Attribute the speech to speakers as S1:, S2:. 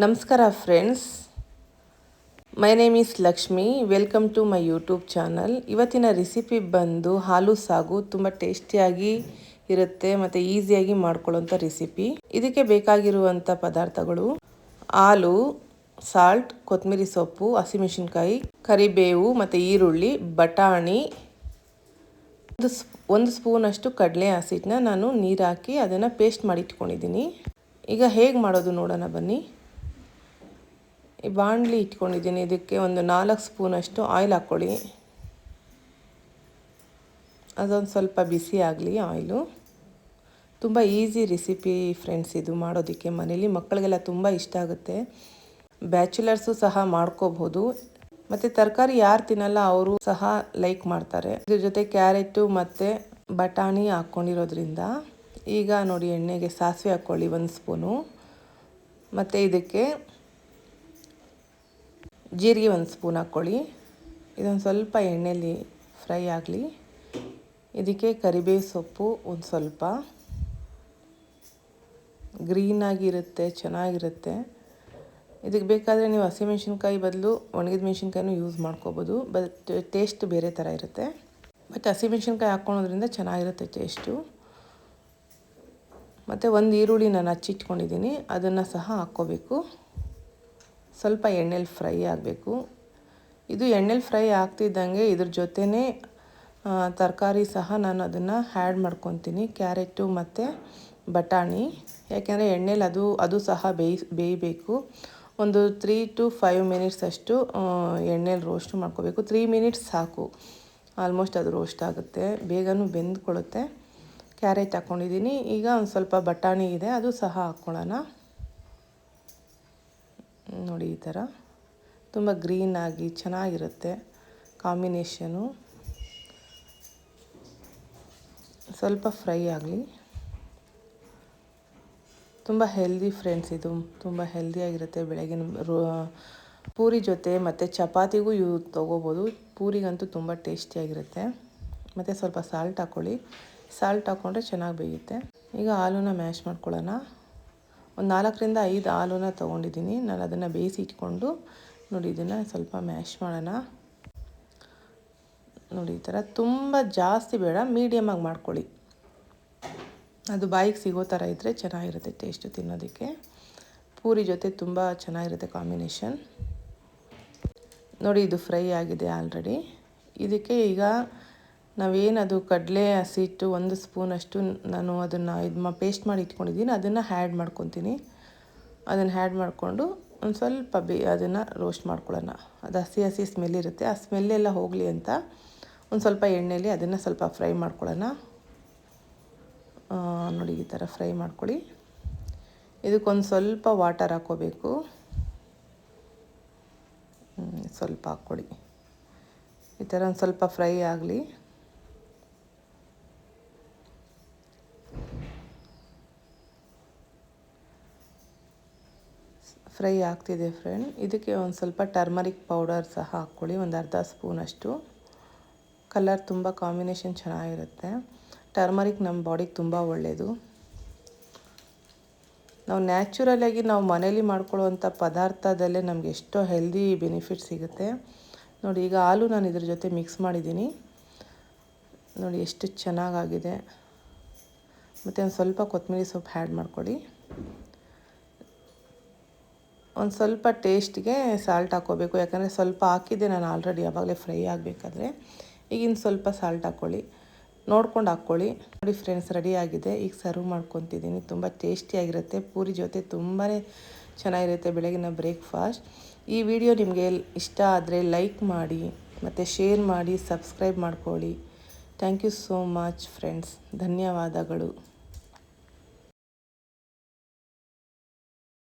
S1: ನಮಸ್ಕಾರ friends, my name is Lakshmi. Welcome to my YouTube channel. ಇವತ್ತಿನ recipe ಬಂದು ಹಾಲು ಸಾಗು. ತುಂಬ ಟೇಸ್ಟಿಯಾಗಿ ಇರುತ್ತೆ ಮತ್ತು ಈಸಿಯಾಗಿ ಮಾಡ್ಕೊಳ್ಳೋಂಥ ರೆಸಿಪಿ. ಇದಕ್ಕೆ ಬೇಕಾಗಿರುವಂಥ ಪದಾರ್ಥಗಳು: ಹಾಲು, ಸಾಲ್ಟ್, ಕೊತ್ತಂಬರಿ ಸೊಪ್ಪು, ಹಸಿಮೆಣಸಿನ್ಕಾಯಿ, ಕರಿಬೇವು ಮತ್ತು ಈರುಳ್ಳಿ, ಬಟಾಣಿ, ಒಂದು ಸ್ಪೂನಷ್ಟು ಕಡಲೆ ಹಸಿಟ್ಟನ್ನ ನಾನು ನೀರು ಹಾಕಿ ಅದನ್ನು ಪೇಸ್ಟ್ ಮಾಡಿ ಇಟ್ಕೊಂಡಿದ್ದೀನಿ. ಈಗ ಹೇಗೆ ಮಾಡೋದು ನೋಡೋಣ ಬನ್ನಿ. ಈ ಬಾಣಲಿ ಇಟ್ಕೊಂಡಿದ್ದೀನಿ. ಇದಕ್ಕೆ ಒಂದು 4 ಸ್ಪೂನಷ್ಟು ಆಯಿಲ್ ಹಾಕ್ಕೊಳ್ಳಿ. ಅದೊಂದು ಸ್ವಲ್ಪ ಬಿಸಿ ಆಗಲಿ ಆಯಿಲು. ತುಂಬ ಈಸಿ ರೆಸಿಪಿ ಫ್ರೆಂಡ್ಸ್, ಇದು ಮಾಡೋದಕ್ಕೆ ಮನೇಲಿ ಮಕ್ಕಳಿಗೆಲ್ಲ ತುಂಬ ಇಷ್ಟ ಆಗುತ್ತೆ. ಬ್ಯಾಚುಲರ್ಸು ಸಹ ಮಾಡ್ಕೋಬಹುದು. ಮತ್ತು ತರಕಾರಿ ಯಾರು ತಿನ್ನಲ್ಲ ಅವರು ಸಹ ಲೈಕ್ ಮಾಡ್ತಾರೆ. ಇದ್ರ ಜೊತೆ ಕ್ಯಾರೆಟು ಮತ್ತು ಬಟಾಣಿ ಹಾಕ್ಕೊಂಡಿರೋದ್ರಿಂದ. ಈಗ ನೋಡಿ, ಎಣ್ಣೆಗೆ ಸಾಸಿವೆ ಹಾಕ್ಕೊಳ್ಳಿ 1 ಸ್ಪೂನು. ಮತ್ತು ಇದಕ್ಕೆ ಜೀರಿಗೆ 1 ಸ್ಪೂನ್ ಹಾಕ್ಕೊಳ್ಳಿ. ಇದೊಂದು ಸ್ವಲ್ಪ ಎಣ್ಣೆಯಲ್ಲಿ ಫ್ರೈ ಆಗಲಿ. ಇದಕ್ಕೆ ಕರಿಬೇವು ಸೊಪ್ಪು ಒಂದು ಸ್ವಲ್ಪ. ಗ್ರೀನಾಗಿರುತ್ತೆ, ಚೆನ್ನಾಗಿರುತ್ತೆ. ಇದಕ್ಕೆ ಬೇಕಾದರೆ ನೀವು ಹಸಿಮೆಣ್ಸಿನ್ಕಾಯಿ ಬದಲು ಒಣಗಿದ ಮೆಣಸಿನ್ಕಾಯಿನೂ ಯೂಸ್ ಮಾಡ್ಕೋಬೋದು. ಬಟ್ ಟೇಸ್ಟ್ ಬೇರೆ ಥರ ಇರುತ್ತೆ. ಮತ್ತು ಹಸಿಮೆಣ್ಸಿನ್ಕಾಯಿ ಹಾಕ್ಕೊಳೋದ್ರಿಂದ ಚೆನ್ನಾಗಿರುತ್ತೆ ಟೇಸ್ಟು. ಮತ್ತು ಒಂದು ಈರುಳ್ಳಿ ನಾನು ಹಚ್ಚಿಟ್ಕೊಂಡಿದ್ದೀನಿ, ಅದನ್ನು ಸಹ ಹಾಕ್ಕೋಬೇಕು. ಸ್ವಲ್ಪ ಎಣ್ಣೆಲಿ ಫ್ರೈ ಆಗಬೇಕು. ಇದು ಎಣ್ಣೆಲಿ ಫ್ರೈ ಆಗ್ತಿದ್ದಂಗೆ ಇದ್ರ ಜೊತೆನೇ ತರಕಾರಿ ಸಹ ನಾನು ಅದನ್ನು ಆ್ಯಡ್ ಮಾಡ್ಕೊತೀನಿ. ಕ್ಯಾರೆಟು ಮತ್ತು ಬಟಾಣಿ. ಯಾಕೆಂದರೆ ಎಣ್ಣೆಲಿ ಅದು ಸಹ ಬೇಯಬೇಕು. ಒಂದು 3 to 5 ಮಿನಿಟ್ಸ್ ಅಷ್ಟು ಎಣ್ಣೆಲಿ ರೋಸ್ಟ್ ಮಾಡ್ಕೋಬೇಕು. 3 ಮಿನಿಟ್ಸ್ ಸಾಕು, ಆಲ್ಮೋಸ್ಟ್ ಅದು ರೋಸ್ಟ್ ಆಗುತ್ತೆ, ಬೇಗನೂ ಬೆಂದ್ಕೊಳ್ಳುತ್ತೆ. ಕ್ಯಾರೆಟ್ ಹಾಕ್ಕೊಂಡಿದ್ದೀನಿ. ಈಗ ಒಂದು ಸ್ವಲ್ಪ ಬಟಾಣಿ ಇದೆ, ಅದು ಸಹ ಹಾಕ್ಕೊಳ್ಳೋಣ. ನೋಡಿ, ಈ ಥರ ತುಂಬ ಗ್ರೀನಾಗಿ ಚೆನ್ನಾಗಿರುತ್ತೆ ಕಾಂಬಿನೇಷನು. ಸ್ವಲ್ಪ ಫ್ರೈ ಆಗಲಿ. ತುಂಬ ಹೆಲ್ದಿ ಫ್ರೆಂಡ್ಸ್, ಇದು ತುಂಬ ಹೆಲ್ದಿಯಾಗಿರುತ್ತೆ. ಬೆಳಗಿನ ಪೂರಿ ಜೊತೆ ಮತ್ತು ಚಪಾತಿಗೂ ತೊಗೋಬೋದು. ಪೂರಿಗಂತೂ ತುಂಬ ಟೇಸ್ಟಿಯಾಗಿರುತ್ತೆ. ಮತ್ತು ಸ್ವಲ್ಪ ಸಾಲ್ಟ್ ಹಾಕ್ಕೊಳ್ಳಿ. ಸಾಲ್ಟ್ ಹಾಕ್ಕೊಂಡ್ರೆ ಚೆನ್ನಾಗಿ ಬೇಯುತ್ತೆ. ಈಗ ಹಾಲನ್ನ ಮ್ಯಾಶ್ ಮಾಡ್ಕೊಳ್ಳೋಣ. ಒಂದು 4ರಿಂದ 5 ಹಾಲನ್ನ ತೊಗೊಂಡಿದ್ದೀನಿ ನಾನು. ಅದನ್ನು ಬೇಯಿಸಿ ಇಟ್ಕೊಂಡು ನೋಡಿ, ಇದನ್ನು ಸ್ವಲ್ಪ ಮ್ಯಾಶ್ ಮಾಡೋಣ. ನೋಡಿ, ಈ ಥರ ತುಂಬ ಜಾಸ್ತಿ ಬೇಡ, ಮೀಡಿಯಮಾಗಿ ಮಾಡ್ಕೊಳ್ಳಿ. ಅದು ಬಾಯಿಗೆ ಸಿಗೋ ಥರ ಇದ್ದರೆ ಚೆನ್ನಾಗಿರುತ್ತೆ ಟೇಸ್ಟು ತಿನ್ನೋದಕ್ಕೆ. ಪೂರಿ ಜೊತೆ ತುಂಬ ಚೆನ್ನಾಗಿರುತ್ತೆ ಕಾಂಬಿನೇಷನ್. ನೋಡಿ, ಇದು ಫ್ರೈ ಆಗಿದೆ ಆಲ್ರೆಡಿ. ಇದಕ್ಕೆ ಈಗ ನಾವೇನದು ಕಡಲೆ ಹಸಿಟ್ಟು 1 ಸ್ಪೂನಷ್ಟು ನಾನು ಅದನ್ನು ಪೇಸ್ಟ್ ಮಾಡಿ ಇಟ್ಕೊಂಡಿದ್ದೀನಿ, ಅದನ್ನು ಆ್ಯಡ್ ಮಾಡ್ಕೊತೀನಿ. ಅದನ್ನು ಆ್ಯಡ್ ಮಾಡಿಕೊಂಡು ಒಂದು ಸ್ವಲ್ಪ ಅದನ್ನು ರೋಸ್ಟ್ ಮಾಡ್ಕೊಳ್ಳೋಣ. ಅದು ಹಸಿ ಸ್ಮೆಲ್ ಇರುತ್ತೆ, ಆ ಸ್ಮೆಲ್ಲೆಲ್ಲ ಹೋಗಲಿ ಅಂತ ಒಂದು ಸ್ವಲ್ಪ ಎಣ್ಣೆಯಲ್ಲಿ ಅದನ್ನು ಸ್ವಲ್ಪ ಫ್ರೈ ಮಾಡ್ಕೊಳ್ಳೋಣ. ನೋಡಿ, ಈ ಥರ ಫ್ರೈ ಮಾಡ್ಕೊಳ್ಳಿ. ಇದಕ್ಕೊಂದು ಸ್ವಲ್ಪ ವಾಟರ್ ಹಾಕ್ಕೋಬೇಕು. ಸ್ವಲ್ಪ ಹಾಕ್ಕೊಳ್ಳಿ. ಈ ಥರ ಒಂದು ಸ್ವಲ್ಪ ಫ್ರೈ ಆಗಲಿ. ಫ್ರೈ ಆಗ್ತಿದೆ ಫ್ರೆಂಡ್. ಇದಕ್ಕೆ ಒಂದು ಸ್ವಲ್ಪ ಟರ್ಮರಿಕ್ ಪೌಡರ್ ಸಹ ಹಾಕ್ಕೊಳ್ಳಿ, ಒಂದು ಅರ್ಧ ಸ್ಪೂನಷ್ಟು. ಕಲರ್ ತುಂಬ ಕಾಂಬಿನೇಷನ್ ಚೆನ್ನಾಗಿರುತ್ತೆ. ಟರ್ಮರಿಕ್ ನಮ್ಮ ಬಾಡಿಗೆ ತುಂಬ ಒಳ್ಳೆಯದು. ನಾವು ನ್ಯಾಚುರಲಾಗಿ ನಾವು ಮನೇಲಿ ಮಾಡ್ಕೊಳ್ಳುವಂಥ ಪದಾರ್ಥದಲ್ಲೇ ನಮಗೆ ಎಷ್ಟೋ ಹೆಲ್ದಿ ಬೆನಿಫಿಟ್ ಸಿಗುತ್ತೆ. ನೋಡಿ, ಈಗ ಹಾಲು ನಾನು ಇದ್ರ ಜೊತೆ ಮಿಕ್ಸ್ ಮಾಡಿದ್ದೀನಿ. ನೋಡಿ ಎಷ್ಟು ಚೆನ್ನಾಗಾಗಿದೆ. ಮತ್ತು ಒಂದು ಸ್ವಲ್ಪ ಕೊತ್ತಂಬರಿ ಸೊಪ್ಪು ಆ್ಯಡ್ ಮಾಡ್ಕೊಳ್ಳಿ. ಒಂದು ಸ್ವಲ್ಪ ಟೇಸ್ಟ್ಗೆ ಸಾಲ್ಟ್ ಹಾಕ್ಕೋಬೇಕು, ಯಾಕಂದರೆ ಸ್ವಲ್ಪ ಹಾಕಿದ್ದೆ ನಾನು ಆಲ್ರೆಡಿ ಆವಾಗಲೇ ಫ್ರೈ ಆಗಬೇಕಾದ್ರೆ. ಈಗಿನ ಸ್ವಲ್ಪ ಸಾಲ್ಟ್ ಹಾಕ್ಕೊಳ್ಳಿ, ನೋಡ್ಕೊಂಡು ಹಾಕ್ಕೊಳ್ಳಿ. ನೋಡಿ ಫ್ರೆಂಡ್ಸ್, ರೆಡಿಯಾಗಿದೆ. ಈಗ ಸರ್ವ್ ಮಾಡ್ಕೊತಿದ್ದೀನಿ. ತುಂಬ ಟೇಸ್ಟಿಯಾಗಿರುತ್ತೆ. ಪೂರಿ ಜೊತೆ ತುಂಬಾ ಚೆನ್ನಾಗಿರುತ್ತೆ ಬೆಳಗಿನ ಬ್ರೇಕ್ಫಾಸ್ಟ್. ಈ ವಿಡಿಯೋ ನಿಮಗೆ ಇಷ್ಟ ಆದರೆ ಲೈಕ್ ಮಾಡಿ ಮತ್ತು ಶೇರ್ ಮಾಡಿ, ಸಬ್ಸ್ಕ್ರೈಬ್ ಮಾಡ್ಕೊಳ್ಳಿ. Thank you so much friends. ಧನ್ಯವಾದಗಳು.